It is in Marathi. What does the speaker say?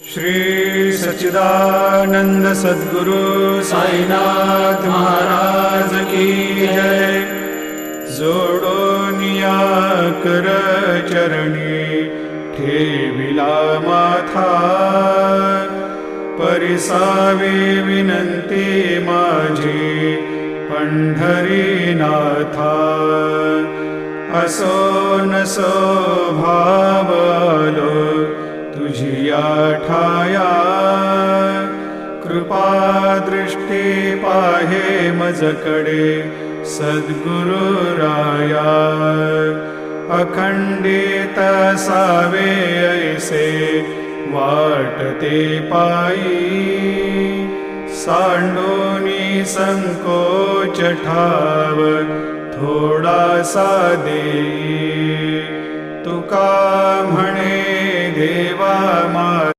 श्री सच्चिदानंद सद्गुरु साईनाथ महाराज की जय। जोडोनिया कर चरणी ठेविला माथा, परिसावे विनंती माझी पंढरीनाथा। असो नसो भाव आलो तुझिया ठाया, कृपा दृष्टी पाहे मजकडे सद्गुरु राया। अखंडित सावे ऐसे वाटते पायी, सांडोनी संकोच ठाव थोडासा देई। तुका म्हणे देवा माझा